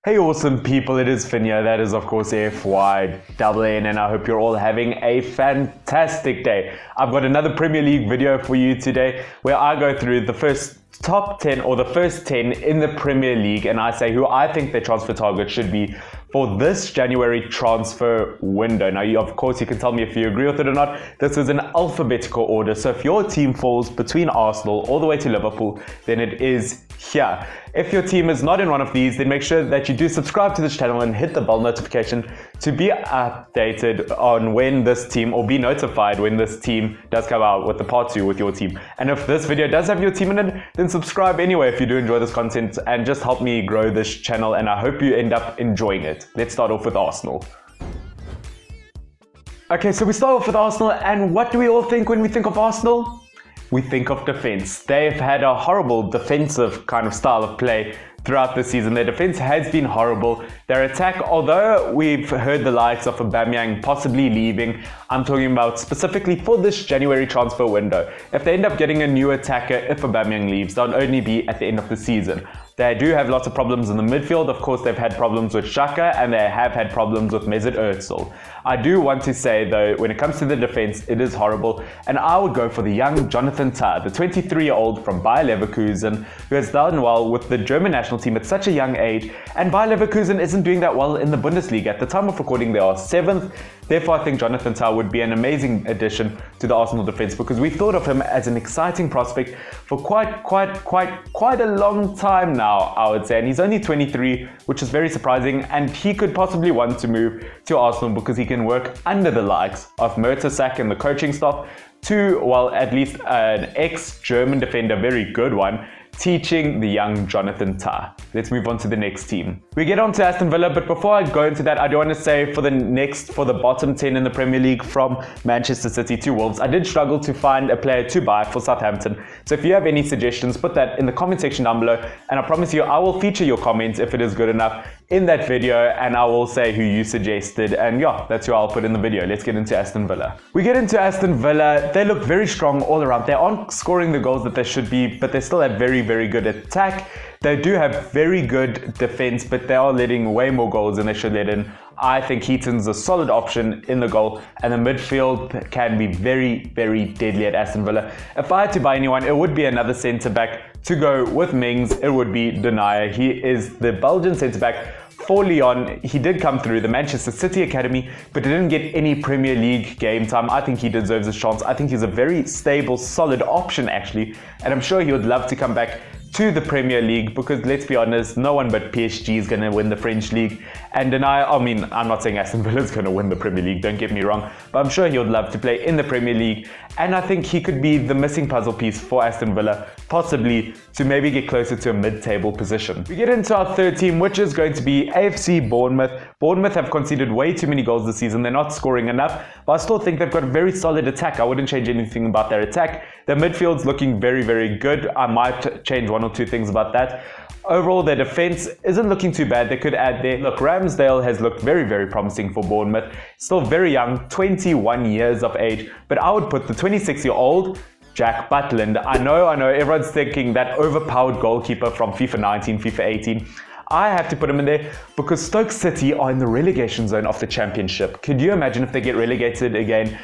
Hey awesome people, it is Finya, that is of course FYNN, and I hope you're all having a fantastic day. I've got another Premier League video for you today where I go through the first top 10 or the first 10 in the Premier League, and I say who I think their transfer target should be for this January transfer window. Now, of course, you can tell me if you agree with it or not. This is an alphabetical order, so if your team falls between Arsenal all the way to Liverpool, then it is here. If your team is not in one of these, then make sure that you do subscribe to this channel and hit the bell notification to be updated on when this team, or be notified when this team does come out with the part 2 with your team. And if this video does have your team in it, then subscribe anyway if you do enjoy this content, and just help me grow this channel, and I hope you end up enjoying it. Let's start off with Arsenal. Okay, so we start off with Arsenal, and what do we all think when we think of Arsenal? We think of defense. They've had a horrible defensive kind of style of play throughout the season. Their defense has been horrible. Their attack, although we've heard the likes of Aubameyang possibly leaving, I'm talking about specifically for this January transfer window. If they end up getting a new attacker, if Aubameyang leaves, they'll only be at the end of the season. They do have lots of problems in the midfield. Of course, they've had problems with Xhaka, and they have had problems with Mesut Ozil. I do want to say, though, when it comes to the defense, it is horrible, and I would go for the young Jonathan Tah, the 23-year-old from Bayer Leverkusen, who has done well with the German national team at such a young age, and Bayer Leverkusen isn't doing that well in the Bundesliga. At the time of recording, they are 7th. Therefore, I think Jonathan Tah would be an amazing addition to the Arsenal defense, because we've thought of him as an exciting prospect for quite a long time now, I would say. And he's only 23, which is very surprising, and he could possibly want to move to Arsenal because he can work under the likes of Mertesacker and the coaching staff to, well, at least an ex-German defender, very good one, teaching the young Jonathan Tah. Let's move on to the next team. We get on to Aston Villa, but before I go into that, I do want to say for the bottom 10 in the Premier League, from Manchester City to Wolves, I did struggle to find a player to buy for Southampton. So if you have any suggestions, put that in the comment section down below, and I promise you I will feature your comments if it is good enough in that video, and I will say who you suggested, and yeah, that's who I'll put in the video. Let's get into Aston Villa. We get into Aston Villa. They look very strong all around. They aren't scoring the goals that they should be, but they still have very good attack. They do have very good defense, but they are letting way more goals than they should let in. I think Heaton's a solid option in the goal, and the midfield can be very deadly at Aston Villa. If I had to buy anyone, it would be another centre-back to go with Mings. It would be Denier. He is the Belgian centre-back for Lyon. He did come through the Manchester City Academy, but didn't get any Premier League game time. I think he deserves a chance. I think he's a very stable, solid option actually, and I'm sure he would love to come back to the Premier League, because let's be honest, no one but PSG is going to win the French League. And I'm not saying Aston Villa is going to win the Premier League, don't get me wrong, but I'm sure he would love to play in the Premier League, and I think he could be the missing puzzle piece for Aston Villa, possibly to maybe get closer to a mid-table position. We get into our third team, which is going to be AFC Bournemouth. Bournemouth have conceded way too many goals this season. They're not scoring enough, but I still think they've got a very solid attack. I wouldn't change anything about their attack. Their midfield's looking very good. I might change one or two things about that. Overall, their defense isn't looking too bad. They could add there. Look, Ramsdale has looked very promising for Bournemouth. Still very young, 21 years of age, but I would put the 26-year-old Jack Butland. I know everyone's thinking that overpowered goalkeeper from FIFA 19, FIFA 18. I have to put him in there because Stoke City are in the relegation zone of the Championship. Could you imagine if they get relegated again?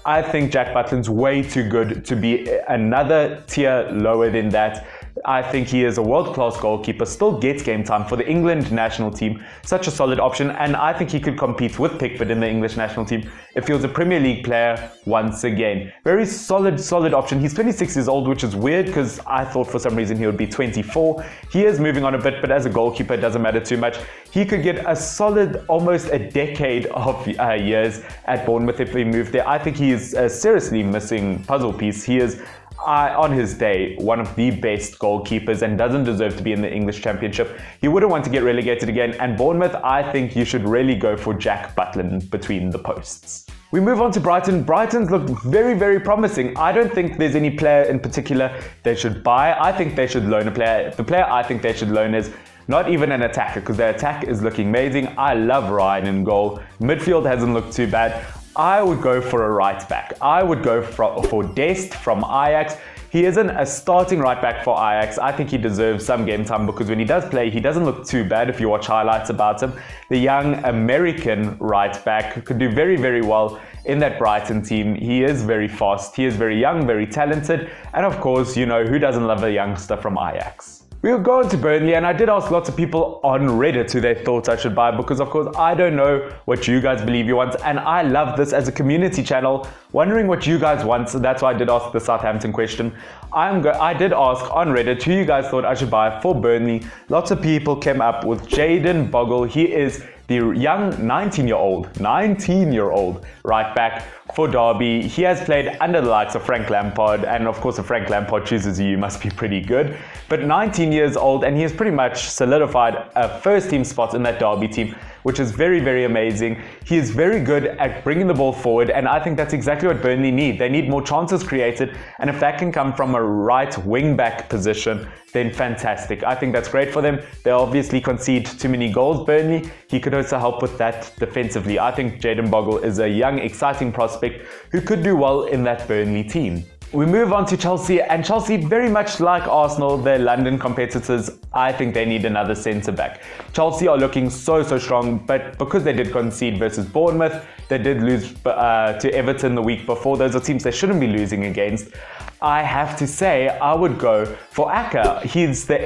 I think Jack Butland's way too good to be another tier lower than that. I think he is a world-class goalkeeper, still gets game time for the England national team. Such a solid option, and I think he could compete with Pickford in the English national team if he was a Premier League player once again. Very solid option. He's 26 years old, which is weird because I thought for some reason he would be 24. He is moving on a bit, but as a goalkeeper, it doesn't matter too much. He could get a solid, almost a decade of years at Bournemouth if he moved there. I think he is a seriously missing puzzle piece. He is on his day, one of the best goalkeepers, and doesn't deserve to be in the English Championship. He wouldn't want to get relegated again, and Bournemouth, I think you should really go for Jack Butland between the posts. We move on to Brighton. Brighton's looked very promising. I don't think there's any player in particular they should buy. I think they should loan a player. The player I think they should loan is not even an attacker, because their attack is looking amazing. I love Ryan in goal. Midfield hasn't looked too bad. I would go for a right back. I would go for Dest from Ajax. He isn't a starting right back for Ajax. I think he deserves some game time because when he does play, he doesn't look too bad if you watch highlights about him. The young American right back could do very, very well in that Brighton team. He is very fast, he is very young, very talented, and of course, you know, who doesn't love a youngster from Ajax? We'll go on to Burnley, and I did ask lots of people on Reddit who they thought I should buy because, of course, I don't know what you guys believe you want, and I love this as a community channel, wondering what you guys want, so that's why I did ask the Southampton question. I did ask on Reddit who you guys thought I should buy for Burnley. Lots of people came up with Jayden Bogle. He is the young 19-year-old right back for Derby. He has played under the likes of Frank Lampard, and of course if Frank Lampard chooses you must be pretty good. But 19 years old, and he has pretty much solidified a first team spot in that Derby team, which is very, very amazing. He is very good at bringing the ball forward, and I think that's exactly what Burnley need. They need more chances created, and if that can come from a right wing back position, then fantastic. I think that's great for them. They obviously concede too many goals, Burnley. He could also help with that defensively. I think Jayden Bogle is a young, exciting prospect who could do well in that Burnley team. We move on to Chelsea, and Chelsea, very much like Arsenal, their London competitors, I think they need another centre-back. Chelsea are looking so strong, but because they did concede versus Bournemouth, they did lose to Everton the week before. Those are teams they shouldn't be losing against. I have to say, I would go for Aka. He's the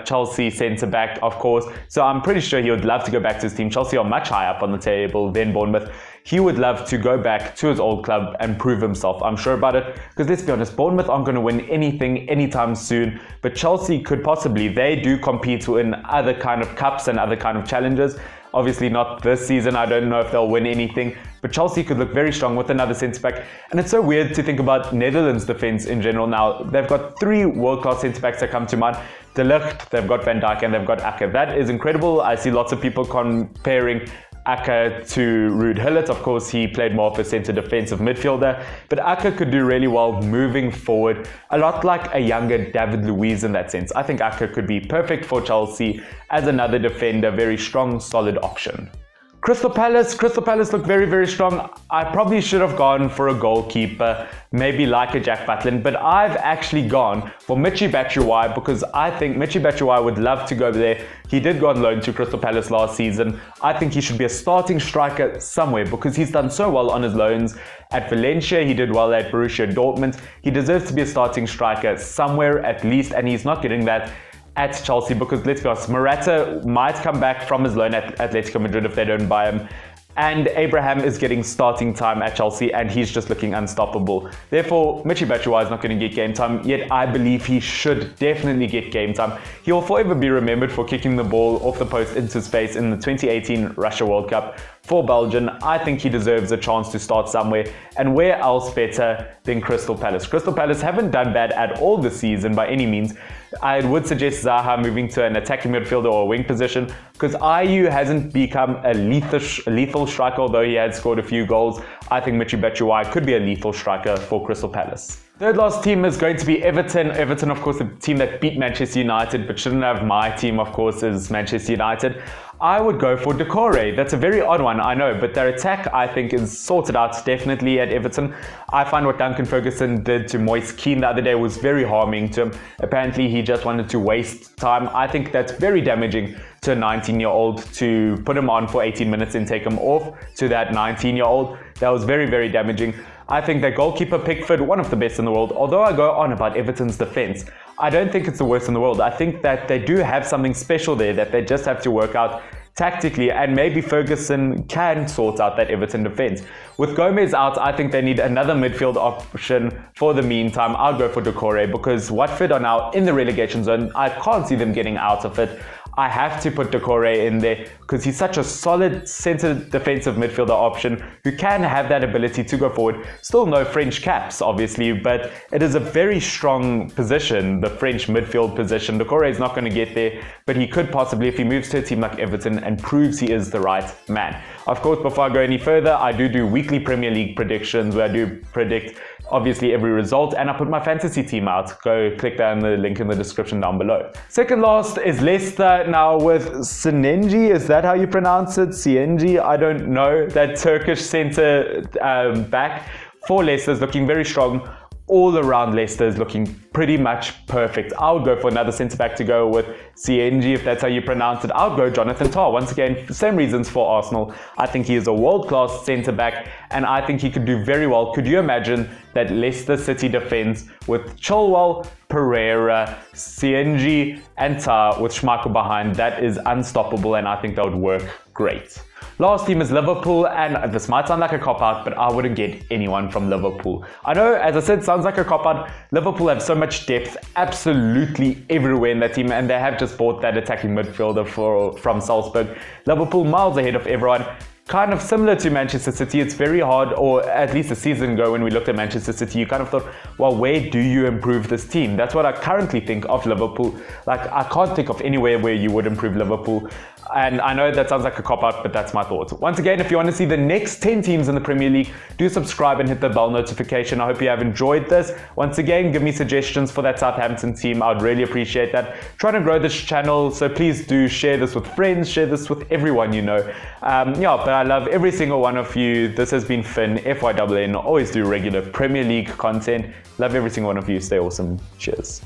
Chelsea centre-back, of course, so I'm pretty sure he would love to go back to his team. Chelsea are much higher up on the table than Bournemouth. He would love to go back to his old club and prove himself. I'm sure about it, because let's be honest, Bournemouth aren't going to win anything anytime soon, but Chelsea could possibly. They do compete in other kind of cups and other kind of challenges. Obviously not this season, I don't know if they'll win anything, but Chelsea could look very strong with another centre-back. And it's so weird to think about Netherlands defence in general now. They've got 3 world-class centre-backs that come to mind. De Ligt, they've got Van Dijk, and they've got Aka. That is incredible. I see lots of people comparing Aka to Ruud Gullit. Of course, he played more of a centre defensive midfielder, but Aka could do really well moving forward, a lot like a younger David Luiz in that sense. I think Aka could be perfect for Chelsea as another defender, very strong, solid option. Crystal Palace look very, very strong. I probably should have gone for a goalkeeper, maybe like a Jack Butland, but I've actually gone for Michy Batshuayi because I think Michy Batshuayi would love to go there. He did go on loan to Crystal Palace last season. I think he should be a starting striker somewhere because he's done so well on his loans. At Valencia, he did well at Borussia Dortmund. He deserves to be a starting striker somewhere at least, and he's not getting that at Chelsea because, let's be honest, Morata might come back from his loan at Atletico Madrid if they don't buy him, and Abraham is getting starting time at Chelsea and he's just looking unstoppable. Therefore, Michy Batshuayi is not going to get game time, yet I believe he should definitely get game time. He will forever be remembered for kicking the ball off the post into space in the 2018 Russia World Cup for Belgium. I think he deserves a chance to start somewhere, and where else better than Crystal Palace? Crystal Palace haven't done bad at all this season by any means. I would suggest Zaha moving to an attacking midfielder or a wing position because Ayew hasn't become a lethal striker, although he has scored a few goals. I think Michy Batshuayi could be a lethal striker for Crystal Palace. Third last team is going to be Everton. Everton, of course, the team that beat Manchester United, but shouldn't have my team, of course, is Manchester United. I would go for Decore. That's a very odd one, I know, but their attack, I think, is sorted out definitely at Everton. I find what Duncan Ferguson did to Moise Kean the other day was very harming to him. Apparently, he just wanted to waste time. I think that's very damaging to a 19-year-old to put him on for 18 minutes and take him off to that 19-year-old. That was very, very damaging. I think their goalkeeper Pickford, one of the best in the world. Although I go on about Everton's defense, I don't think it's the worst in the world. I think that they do have something special there that they just have to work out tactically, and maybe Ferguson can sort out that Everton defense. With Gomez out, I think they need another midfield option for the meantime. I'll go for Decore because Watford are now in the relegation zone. I can't see them getting out of it. I have to put Decore in there because he's such a solid centre defensive midfielder option who can have that ability to go forward. Still no French caps, obviously, but it is a very strong position, the French midfield position. Decore is not going to get there, but he could possibly if he moves to a team like Everton and proves he is the right man. Of course, before I go any further, I do weekly Premier League predictions where I do predict obviously every result, and I put my fantasy team out. Go click that in the link in the description down below. Second last is Leicester, now with Sinenji, is that how you pronounce it? Sienji, I don't know. That Turkish centre back for Leicester is looking very strong. all around Leicester is looking pretty much perfect. I would go for another centre-back to go with CNG, if that's how you pronounce it. I would go Jonathan Tah. Once again, same reasons for Arsenal. I think he is a world-class centre-back, and I think he could do very well. Could you imagine that Leicester City defence with Chilwell, Pereira, CNG, and Tah with Schmeichel behind? That is unstoppable, and I think that would work great. Last team is Liverpool, and this might sound like a cop-out, but I wouldn't get anyone from Liverpool. I know, as I said, it sounds like a cop-out. Liverpool have so much depth absolutely everywhere in that team, and they have just bought that attacking midfielder from Salzburg. Liverpool miles ahead of everyone. Kind of similar to Manchester City. It's very hard, or at least a season ago when we looked at Manchester City, you kind of thought, well, where do you improve this team? That's what I currently think of Liverpool. Like, I can't think of anywhere where you would improve Liverpool. And I know that sounds like a cop-out, but that's my thoughts. Once again, if you want to see the next 10 teams in the Premier League, do subscribe and hit the bell notification. I hope you have enjoyed this. Once again, give me suggestions for that Southampton team. I would really appreciate that. Trying to grow this channel, so please do share this with friends, share this with everyone you know. But I love every single one of you. This has been Finn, FYWN. Always do regular Premier League content. Love every single one of you. Stay awesome. Cheers.